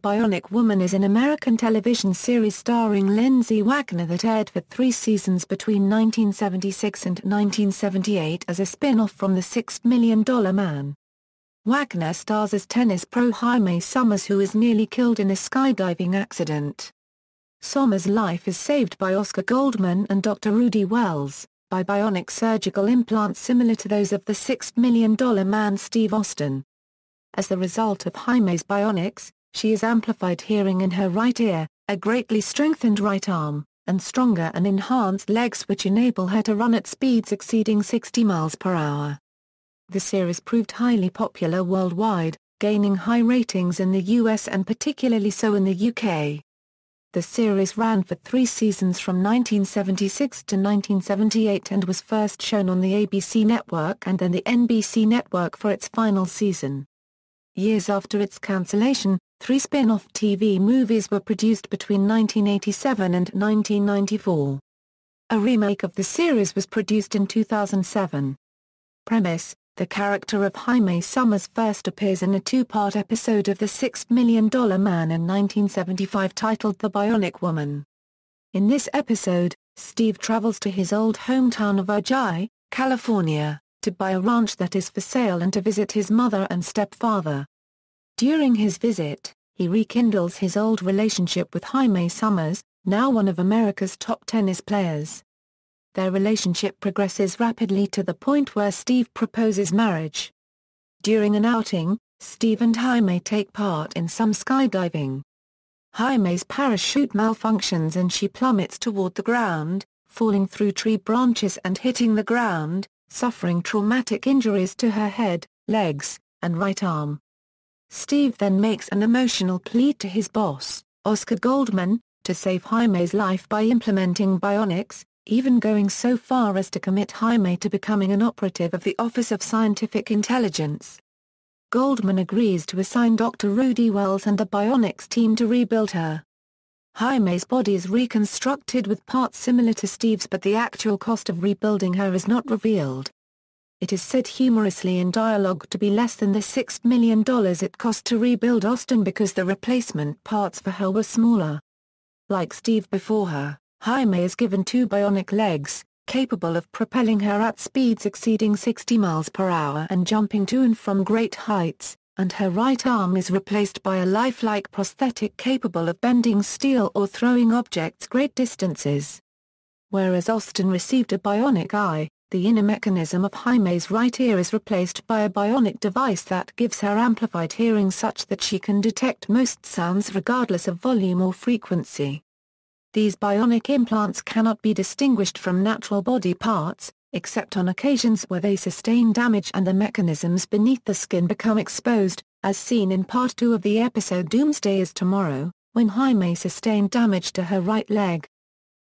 Bionic Woman is an American television series starring Lindsay Wagner that aired for 3 seasons between 1976 and 1978 as a spin-off from The $6 Million Man. Wagner stars as tennis pro Jaime Sommers, who is nearly killed in a skydiving accident. Sommers' life is saved by Oscar Goldman and Dr. Rudy Wells, by bionic surgical implants similar to those of the $6 Million Man Steve Austin. As the result of Jaime's bionics, she has amplified hearing in her right ear, a greatly strengthened right arm, and stronger and enhanced legs which enable her to run at speeds exceeding 60 miles per hour. The series proved highly popular worldwide, gaining high ratings in the US and particularly so in the UK. The series ran for 3 seasons from 1976 to 1978 and was first shown on the ABC network and then the NBC network for its final season. Years after its cancellation, 3 spin-off TV movies were produced between 1987 and 1994. A remake of the series was produced in 2007. Premise: the character of Jaime Sommers first appears in a 2-part episode of The $6 Million Man in 1975 titled The Bionic Woman. In this episode, Steve travels to his old hometown of Ojai, California, to buy a ranch that is for sale and to visit his mother and stepfather. During his visit, he rekindles his old relationship with Jaime Sommers, now one of America's top tennis players. Their relationship progresses rapidly to the point where Steve proposes marriage. During an outing, Steve and Jaime take part in some skydiving. Jaime's parachute malfunctions and she plummets toward the ground, falling through tree branches and hitting the ground, suffering traumatic injuries to her head, legs, and right arm. Steve then makes an emotional plea to his boss, Oscar Goldman, to save Jaime's life by implementing bionics, even going so far as to commit Jaime to becoming an operative of the Office of Scientific Intelligence. Goldman agrees to assign Dr. Rudy Wells and the bionics team to rebuild her. Jaime's body is reconstructed with parts similar to Steve's, but the actual cost of rebuilding her is not revealed. It is said humorously in dialogue to be less than the $6 million it cost to rebuild Austin because the replacement parts for her were smaller. Like Steve before her, Jaime is given 2 bionic legs, capable of propelling her at speeds exceeding 60 miles per hour and jumping to and from great heights, and her right arm is replaced by a lifelike prosthetic capable of bending steel or throwing objects great distances. Whereas Austin received a bionic eye, the inner mechanism of Jaime's right ear is replaced by a bionic device that gives her amplified hearing such that she can detect most sounds regardless of volume or frequency. These bionic implants cannot be distinguished from natural body parts, except on occasions where they sustain damage and the mechanisms beneath the skin become exposed, as seen in Part 2 of the episode Doomsday is Tomorrow, when Jaime sustained damage to her right leg.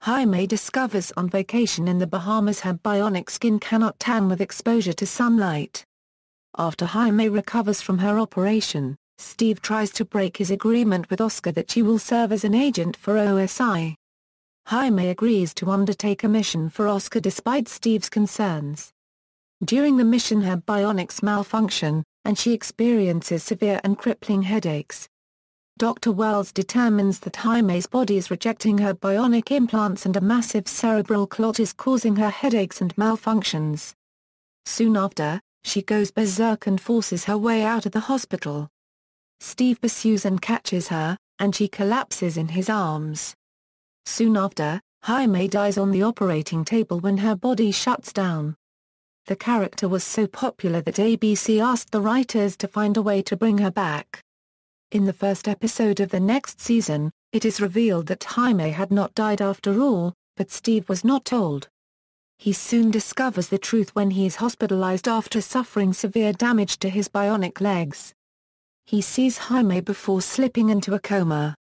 Jaime discovers on vacation in the Bahamas her bionic skin cannot tan with exposure to sunlight. After Jaime recovers from her operation, Steve tries to break his agreement with Oscar that she will serve as an agent for OSI. Jaime agrees to undertake a mission for Oscar despite Steve's concerns. During the mission her bionics malfunction, and she experiences severe and crippling headaches. Dr. Wells determines that Jaime's body is rejecting her bionic implants and a massive cerebral clot is causing her headaches and malfunctions. Soon after, she goes berserk and forces her way out of the hospital. Steve pursues and catches her, and she collapses in his arms. Soon after, Jaime dies on the operating table when her body shuts down. The character was so popular that ABC asked the writers to find a way to bring her back. In the first episode of the next season, it is revealed that Jaime had not died after all, but Steve was not told. He soon discovers the truth when he is hospitalized after suffering severe damage to his bionic legs. He sees Jaime before slipping into a coma.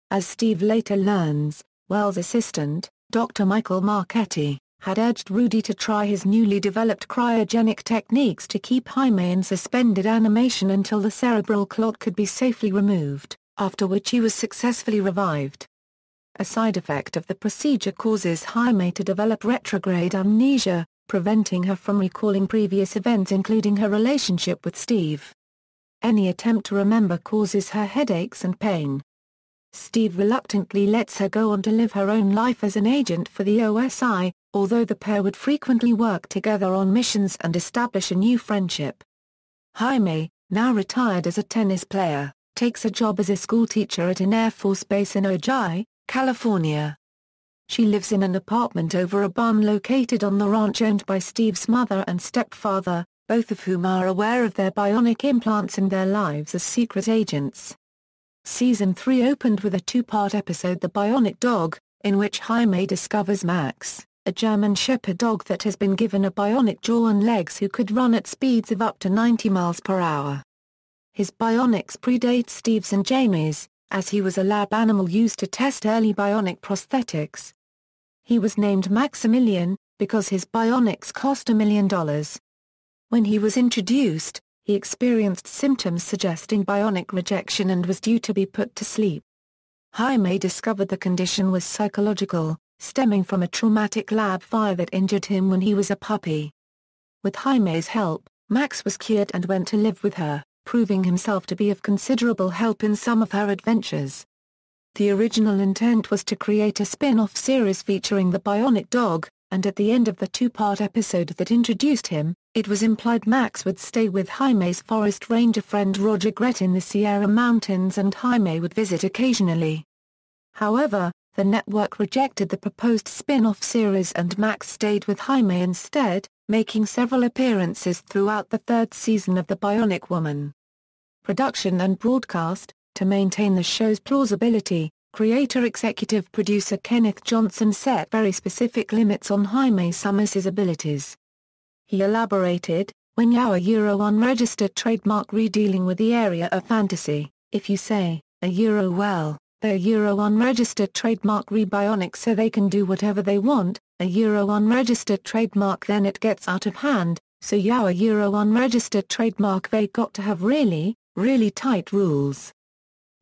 As Steve later learns, Wells' assistant, Dr. Michael Marchetti, had urged Rudy to try his newly developed cryogenic techniques to keep Jaime in suspended animation until the cerebral clot could be safely removed, after which he was successfully revived. A side effect of the procedure causes Jaime to develop retrograde amnesia, preventing her from recalling previous events including her relationship with Steve. Any attempt to remember causes her headaches and pain. Steve reluctantly lets her go on to live her own life as an agent for the OSI, although the pair would frequently work together on missions and establish a new friendship. Jaime, now retired as a tennis player, takes a job as a schoolteacher at an Air Force base in Ojai, California. She lives in an apartment over a barn located on the ranch owned by Steve's mother and stepfather, both of whom are aware of their bionic implants and their lives as secret agents. Season 3 opened with a two-part episode The Bionic Dog, in which Jaime discovers Max, a German Shepherd dog that has been given a bionic jaw and legs who could run at speeds of up to 90 miles per hour. His bionics predate Steve's and Jaime's, as he was a lab animal used to test early bionic prosthetics. He was named Maximilian, because his bionics cost $1 million. When he was introduced, he experienced symptoms suggesting bionic rejection and was due to be put to sleep. Jaime discovered the condition was psychological, stemming from a traumatic lab fire that injured him when he was a puppy. With Jaime's help, Max was cured and went to live with her, proving himself to be of considerable help in some of her adventures. The original intent was to create a spin-off series featuring the Bionic Dog, and at the end of the two-part episode that introduced him, it was implied Max would stay with Jaime's forest ranger friend Roger Gret in the Sierra Mountains and Jaime would visit occasionally. However, the network rejected the proposed spin-off series and Max stayed with Jaime instead, making several appearances throughout the third season of The Bionic Woman. Production and broadcast. To maintain the show's plausibility, creator-executive producer Kenneth Johnson set very specific limits on Jaime Sommers' abilities. He elaborated, "When you're unregistered trademark dealing with the area of fantasy, if you say, well, they're unregistered trademark bionic so they can do whatever they want, unregistered trademark then it gets out of hand, so you're unregistered trademark they got to have really tight rules.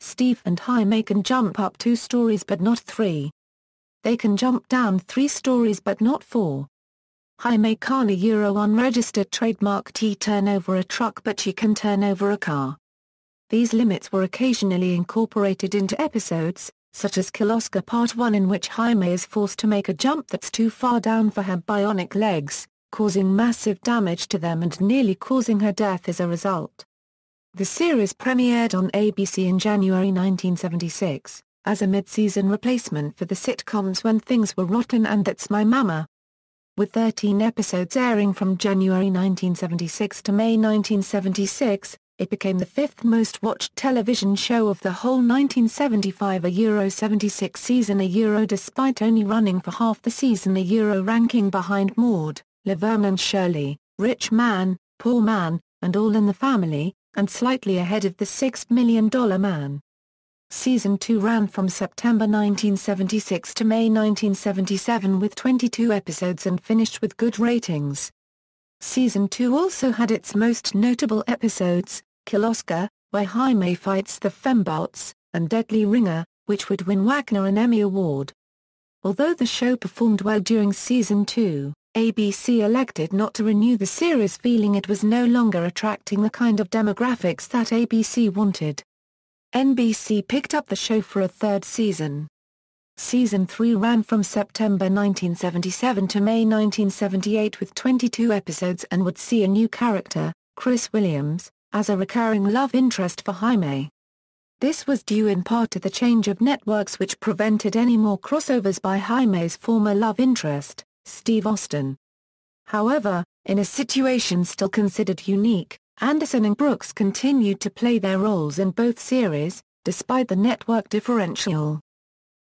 Steve and Jaime can jump up 2 stories but not 3. They can jump down 3 stories but not 4. Jaime can't unregistered trademark turn over a truck but she can turn over a car." These limits were occasionally incorporated into episodes, such as Kill Oscar Part 1 in which Jaime is forced to make a jump that's too far down for her bionic legs, causing massive damage to them and nearly causing her death as a result. The series premiered on ABC in January 1976, as a mid-season replacement for the sitcoms When Things Were Rotten and That's My Mama. With 13 episodes airing from January 1976 to May 1976, it became the 5th most watched television show of the whole 1975 76 season despite only running for half the season ranking behind Maude, Laverne and Shirley, Rich Man, Poor Man, and All in the Family, and slightly ahead of The $6 Million Man. Season 2 ran from September 1976 to May 1977 with 22 episodes and finished with good ratings. Season 2 also had its most notable episodes, Kill Oscar, where Jaime fights the Fembots, and Deadly Ringer, which would win Wagner an Emmy Award. Although the show performed well during Season 2, ABC elected not to renew the series feeling it was no longer attracting the kind of demographics that ABC wanted. NBC picked up the show for a 3rd season. Season 3 ran from September 1977 to May 1978 with 22 episodes and would see a new character, Chris Williams, as a recurring love interest for Jaime. This was due in part to the change of networks which prevented any more crossovers by Jaime's former love interest, Steve Austin. However, in a situation still considered unique, Anderson and Brooks continued to play their roles in both series, despite the network differential.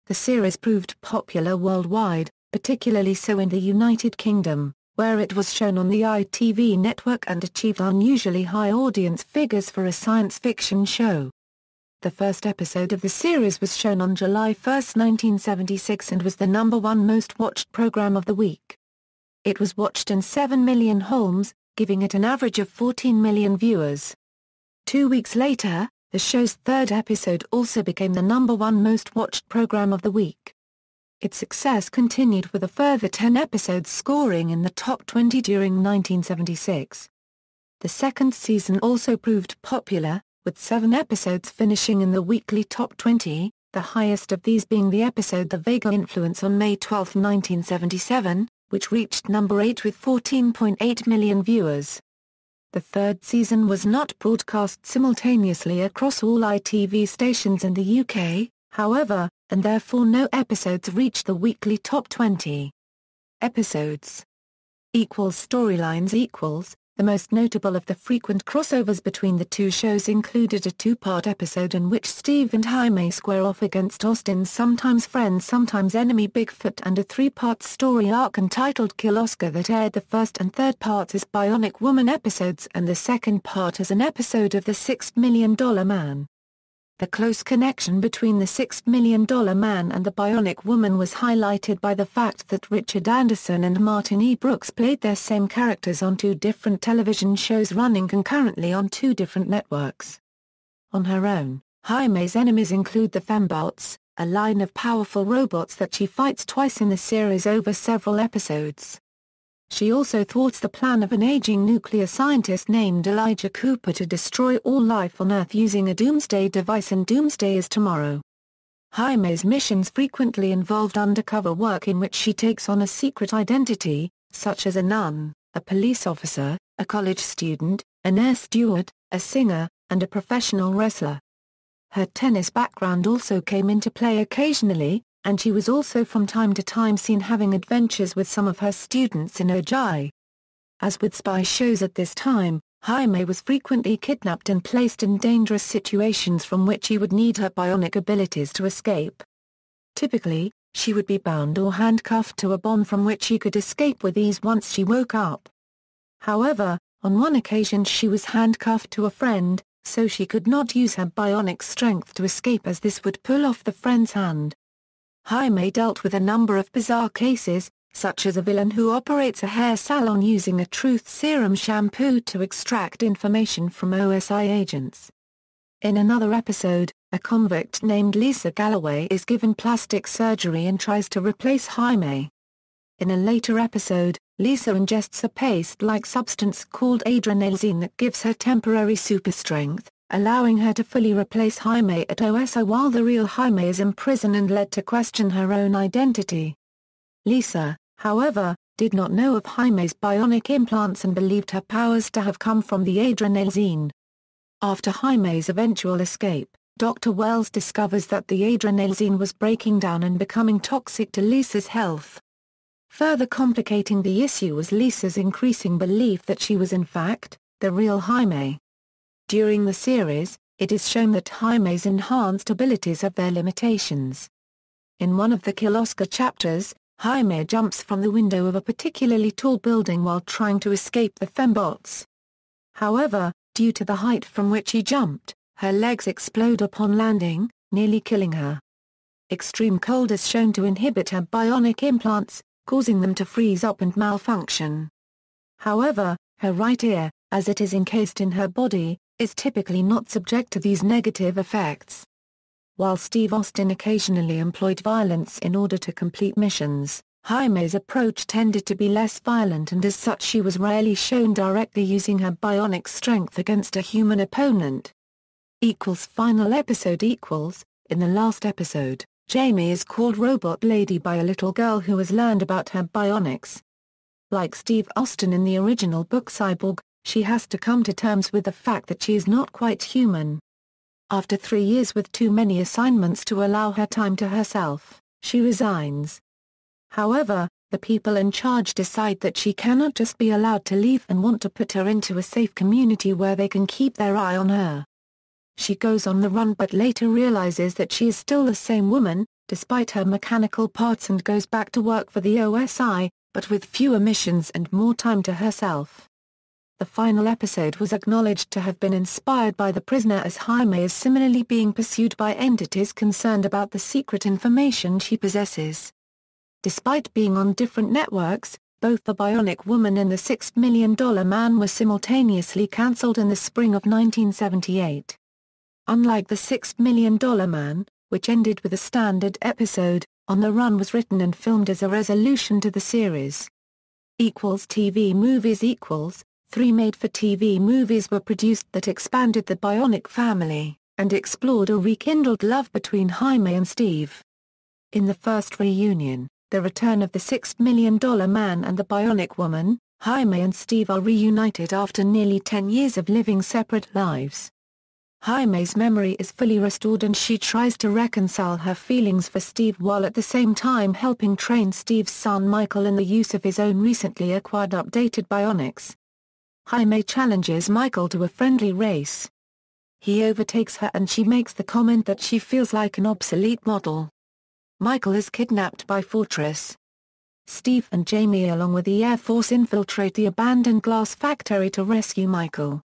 The series proved popular worldwide, particularly so in the United Kingdom, where it was shown on the ITV network and achieved unusually high audience figures for a science fiction show. The first episode of the series was shown on July 1, 1976 and was the #1 most watched program of the week. It was watched in 7 million homes, giving it an average of 14 million viewers. 2 weeks later, the show's 3rd episode also became the #1 most watched program of the week. Its success continued with a further 10 episodes scoring in the top 20 during 1976. The 2nd season also proved popular, with 7 episodes finishing in the weekly top 20, the highest of these being the episode The Vega Influence on May 12, 1977, which reached number 8 with 14.8 million viewers. The third season was not broadcast simultaneously across all ITV stations in the UK, however, and therefore no episodes reached the weekly top 20. Episodes storylines. The most notable of the frequent crossovers between the two shows included a 2-part episode in which Steve and Jaime square off against Austin's sometimes friend sometimes enemy Bigfoot, and a 3-part story arc entitled Kill Oscar that aired the first and third parts as Bionic Woman episodes and the second part as an episode of The $6 Million Man. The close connection between The $6 Million Man and the Bionic Woman was highlighted by the fact that Richard Anderson and Martin E. Brooks played their same characters on 2 different television shows running concurrently on 2 different networks. On her own, Jaime's enemies include the Fembots, a line of powerful robots that she fights twice in the series over several episodes. She also thwarts the plan of an aging nuclear scientist named Elijah Cooper to destroy all life on Earth using a doomsday device in Doomsday Is Tomorrow. Jaime's missions frequently involved undercover work in which she takes on a secret identity, such as a nun, a police officer, a college student, an air steward, a singer, and a professional wrestler. Her tennis background also came into play occasionally, and she was also from time to time seen having adventures with some of her students in Ojai. As with spy shows at this time, Jaime was frequently kidnapped and placed in dangerous situations from which he would need her bionic abilities to escape. Typically, she would be bound or handcuffed to a bomb from which she could escape with ease once she woke up. However, on one occasion she was handcuffed to a friend, so she could not use her bionic strength to escape, as this would pull off the friend's hand. Jaime dealt with a number of bizarre cases, such as a villain who operates a hair salon using a truth serum shampoo to extract information from OSI agents. In another episode, a convict named Lisa Galloway is given plastic surgery and tries to replace Jaime. In a later episode, Lisa ingests a paste-like substance called adrenalzine that gives her temporary super strength, allowing her to fully replace Jaime at OSI while the real Jaime is in prison and led to question her own identity. Lisa, however, did not know of Jaime's bionic implants and believed her powers to have come from the adrenalzine. After Jaime's eventual escape, Dr. Wells discovers that the adrenalzine was breaking down and becoming toxic to Lisa's health. Further complicating the issue was Lisa's increasing belief that she was in fact, the real Jaime. During the series, it is shown that Jaime's enhanced abilities have their limitations. In one of the Kill Oscar chapters, Jaime jumps from the window of a particularly tall building while trying to escape the Fembots. However, due to the height from which he jumped, her legs explode upon landing, nearly killing her. Extreme cold is shown to inhibit her bionic implants, causing them to freeze up and malfunction. However, her right ear, as it is encased in her body, is typically not subject to these negative effects. While Steve Austin occasionally employed violence in order to complete missions, Jaime's approach tended to be less violent, and as such she was rarely shown directly using her bionic strength against a human opponent. Final episode. In the last episode, Jaime is called Robot Lady by a little girl who has learned about her bionics. Like Steve Austin in the original book Cyborg, she has to come to terms with the fact that she is not quite human. After 3 years with too many assignments to allow her time to herself, she resigns. However, the people in charge decide that she cannot just be allowed to leave and want to put her into a safe community where they can keep their eye on her. She goes on the run but later realizes that she is still the same woman, despite her mechanical parts, and goes back to work for the OSI, but with fewer missions and more time to herself. The final episode was acknowledged to have been inspired by The Prisoner, as Jaime is similarly being pursued by entities concerned about the secret information she possesses. Despite being on different networks, both The Bionic Woman and The $6 Million Man were simultaneously cancelled in the spring of 1978. Unlike The $6 Million Man, which ended with a standard episode, On the Run was written and filmed as a resolution to the series. TV movies. 3 made-for-TV movies were produced that expanded the Bionic family, and explored a rekindled love between Jaime and Steve. In the first reunion, The Return of the $6 Million Man and the Bionic Woman, Jaime and Steve are reunited after nearly 10 years of living separate lives. Jaime's memory is fully restored and she tries to reconcile her feelings for Steve while at the same time helping train Steve's son Michael in the use of his own recently acquired updated bionics. Jaime challenges Michael to a friendly race. He overtakes her and she makes the comment that she feels like an obsolete model. Michael is kidnapped by Fortress. Steve and Jaime along with the Air Force infiltrate the abandoned glass factory to rescue Michael.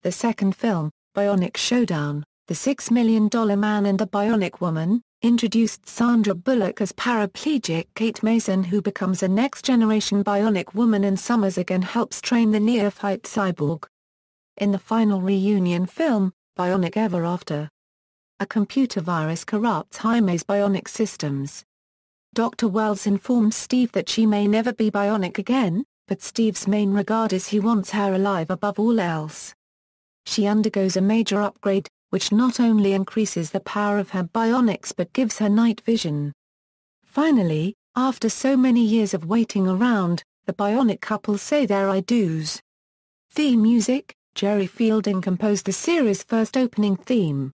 The second film, Bionic Showdown, The $6 Million Man and the Bionic Woman, introduced Sandra Bullock as paraplegic Kate Mason who becomes a next-generation Bionic Woman and Sommers again helps train the neophyte cyborg. In the final reunion film, Bionic Ever After, a computer virus corrupts Jaime's bionic systems. Dr. Wells informs Steve that she may never be bionic again, but Steve's main regard is he wants her alive above all else. She undergoes a major upgrade, which not only increases the power of her bionics but gives her night vision. Finally, after so many years of waiting around, the bionic couple say their I-dos. Theme music, Jerry Fielding composed the series' first opening theme.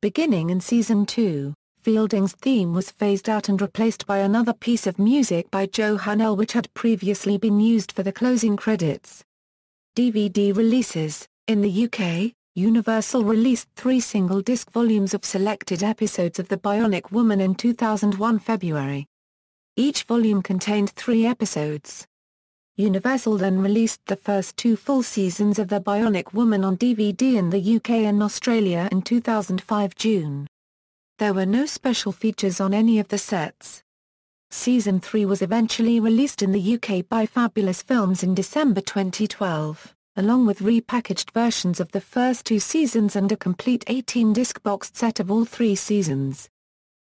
Beginning in Season 2, Fielding's theme was phased out and replaced by another piece of music by Joe Hanel which had previously been used for the closing credits. DVD releases. In the UK, Universal released 3 single-disc volumes of selected episodes of The Bionic Woman in 2001 February. Each volume contained 3 episodes. Universal then released the first 2 full seasons of The Bionic Woman on DVD in the UK and Australia in 2005 June. There were no special features on any of the sets. Season 3 was eventually released in the UK by Fabulous Films in December 2012. Along with repackaged versions of the first 2 seasons and a complete 18-disc boxed set of all 3 seasons.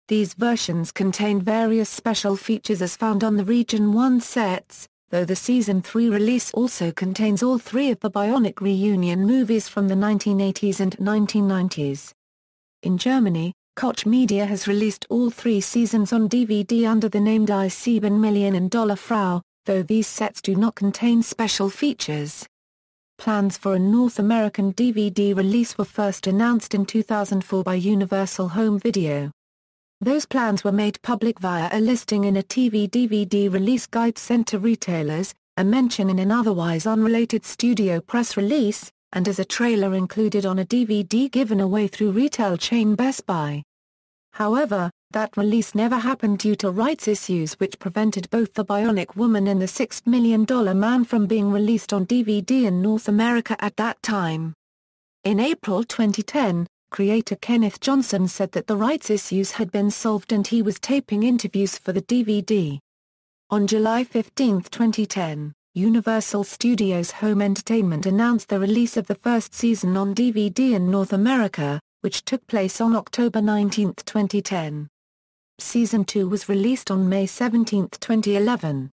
These versions contain various special features as found on the Region 1 sets, though the Season 3 release also contains all 3 of the Bionic reunion movies from the 1980s and 1990s. In Germany, Koch Media has released all 3 seasons on DVD under the name Die 7 Million $ Frau, though these sets do not contain special features. Plans for a North American DVD release were first announced in 2004 by Universal Home Video. Those plans were made public via a listing in a TV DVD release guide sent to retailers, a mention in an otherwise unrelated studio press release, and as a trailer included on a DVD given away through retail chain Best Buy. However, that release never happened due to rights issues which prevented both The Bionic Woman and The $6 Million Man from being released on DVD in North America at that time. In April 2010, creator Kenneth Johnson said that the rights issues had been solved and he was taping interviews for the DVD. On July 15, 2010, Universal Studios Home Entertainment announced the release of the first season on DVD in North America, which took place on October 19, 2010. Season 2 was released on May 17, 2011.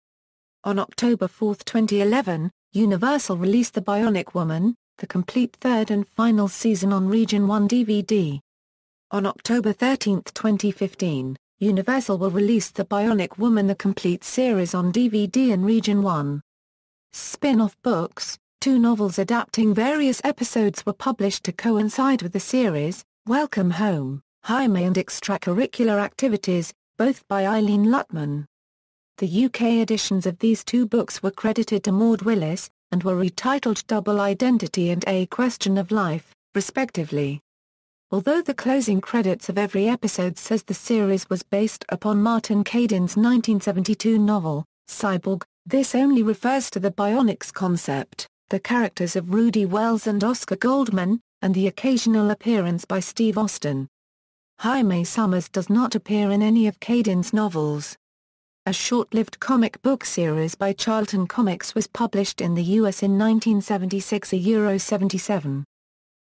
On October 4, 2011, Universal released The Bionic Woman, the complete third and final season on Region 1 DVD. On October 13, 2015, Universal will release The Bionic Woman the complete series on DVD in Region 1. Spin-off books, 2 novels adapting various episodes were published to coincide with the series, Welcome Home, Jaime and Extracurricular Activities, both by Eileen Lutman. The UK editions of these 2 books were credited to Maud Willis, and were retitled Double Identity and A Question of Life, respectively. Although the closing credits of every episode says the series was based upon Martin Caidin's 1972 novel, Cyborg, this only refers to the bionics concept, the characters of Rudy Wells and Oscar Goldman, and the occasional appearance by Steve Austin. Jaime Sommers does not appear in any of Caidin's novels. A short-lived comic book series by Charlton Comics was published in the US in 1976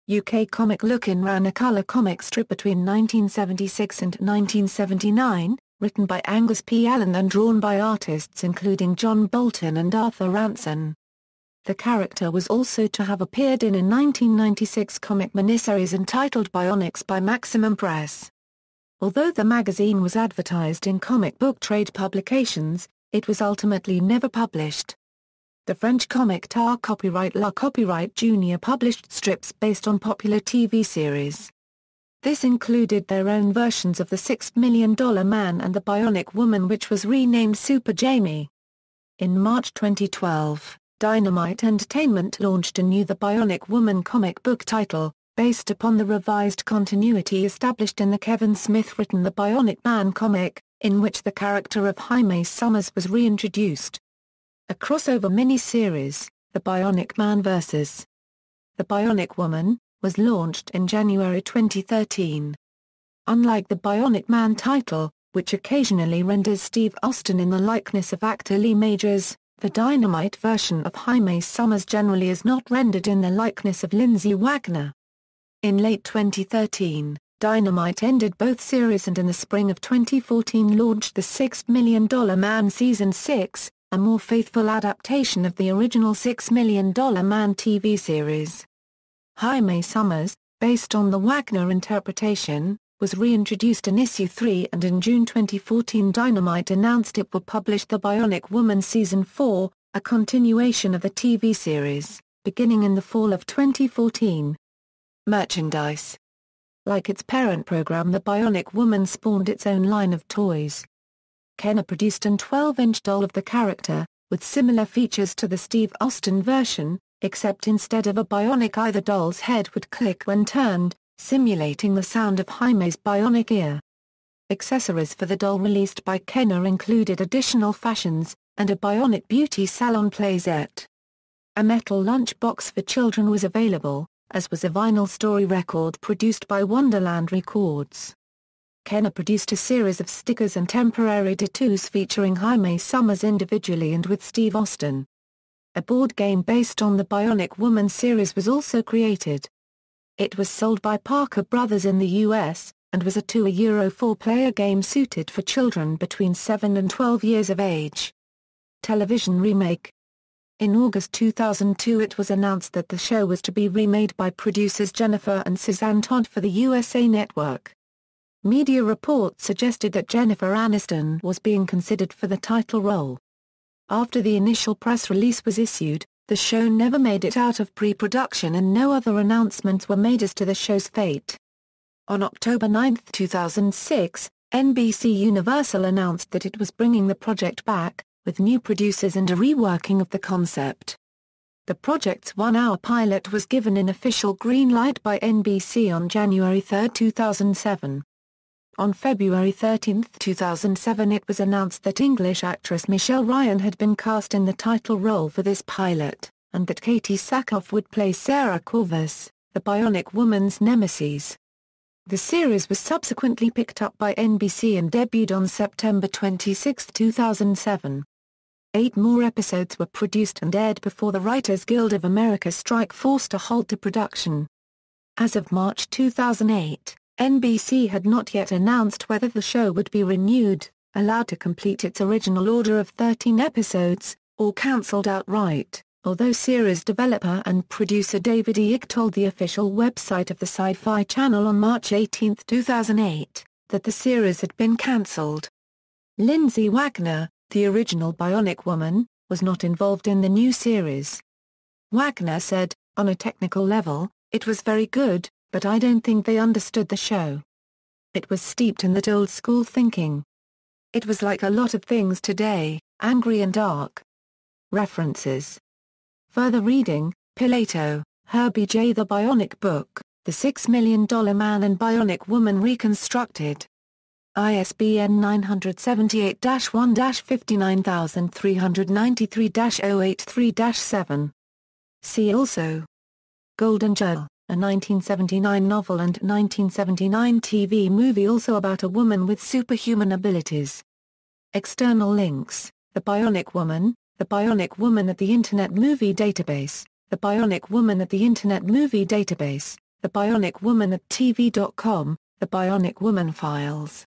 UK Comic Look-In ran a colour comic strip between 1976 and 1979, written by Angus P. Allen and drawn by artists including John Bolton and Arthur Ranson. The character was also to have appeared in a 1996 comic miniseries entitled Bionics by Maximum Press. Although the magazine was advertised in comic book trade publications, it was ultimately never published. The French comic tar Copyright La Copyright Junior published strips based on popular TV series. This included their own versions of the $6 Million Man and the Bionic Woman, which was renamed Super Jaime. In March 2012, Dynamite Entertainment launched a new The Bionic Woman comic book title, based upon the revised continuity established in the Kevin Smith-written The Bionic Man comic, in which the character of Jaime Sommers was reintroduced. A crossover mini-series, The Bionic Man vs. The Bionic Woman, was launched in January 2013. Unlike the Bionic Man title, which occasionally renders Steve Austin in the likeness of actor Lee Majors, the Dynamite version of Jaime Sommers generally is not rendered in the likeness of Lindsay Wagner. In late 2013, Dynamite ended both series and in the spring of 2014 launched The $6 Million Man Season 6, a more faithful adaptation of the original $6 Million Man TV series. Jaime Sommers, based on the Wagner interpretation, was reintroduced in Issue 3, and in June 2014 Dynamite announced it would publish The Bionic Woman Season 4, a continuation of the TV series, beginning in the fall of 2014. Merchandise. Like its parent program, The Bionic Woman spawned its own line of toys. Kenner produced an 12-inch doll of the character, with similar features to the Steve Austin version, except instead of a bionic eye the doll's head would click when turned, simulating the sound of Jaime's bionic ear. Accessories for the doll released by Kenner included additional fashions, and a bionic beauty salon playset. A metal lunchbox for children was available, as was a vinyl story record produced by Wonderland Records. Kenner produced a series of stickers and temporary tattoos featuring Jaime Sommers individually and with Steve Austin. A board game based on the Bionic Woman series was also created. It was sold by Parker Brothers in the US, and was a €2 4-player game suited for children between 7 and 12 years of age. Television remake. In August 2002 it was announced that the show was to be remade by producers Jennifer and Suzanne Todd for the USA Network. Media reports suggested that Jennifer Aniston was being considered for the title role. After the initial press release was issued, the show never made it out of pre-production and no other announcements were made as to the show's fate. On October 9, 2006, NBC Universal announced that it was bringing the project back, with new producers and a reworking of the concept. The project's one-hour pilot was given an official green light by NBC on January 3, 2007. On February 13, 2007 it was announced that English actress Michelle Ryan had been cast in the title role for this pilot, and that Katie Sackhoff would play Sarah Corvus, the Bionic Woman's nemesis. The series was subsequently picked up by NBC and debuted on September 26, 2007. 8 more episodes were produced and aired before the Writers Guild of America strike forced a halt to production. As of March 2008, NBC had not yet announced whether the show would be renewed, allowed to complete its original order of 13 episodes, or cancelled outright, although series developer and producer David Icke told the official website of the Sci-Fi Channel on March 18, 2008, that the series had been cancelled. Lindsay Wagner, the original Bionic Woman, was not involved in the new series. Wagner said, "On a technical level, it was very good, but I don't think they understood the show. It was steeped in that old-school thinking. It was like a lot of things today, angry and dark." References. Further reading: Pilato, Herbie J. The Bionic Book, The $6 Million Man and Bionic Woman Reconstructed. ISBN 978-1-59393-083-7. See also: Golden Girl, a 1979 novel and 1979 TV movie also about a woman with superhuman abilities. External links: The Bionic Woman, The Bionic Woman at the Internet Movie Database, The Bionic Woman at the Internet Movie Database, The Bionic Woman at TV.com, The Bionic Woman Files.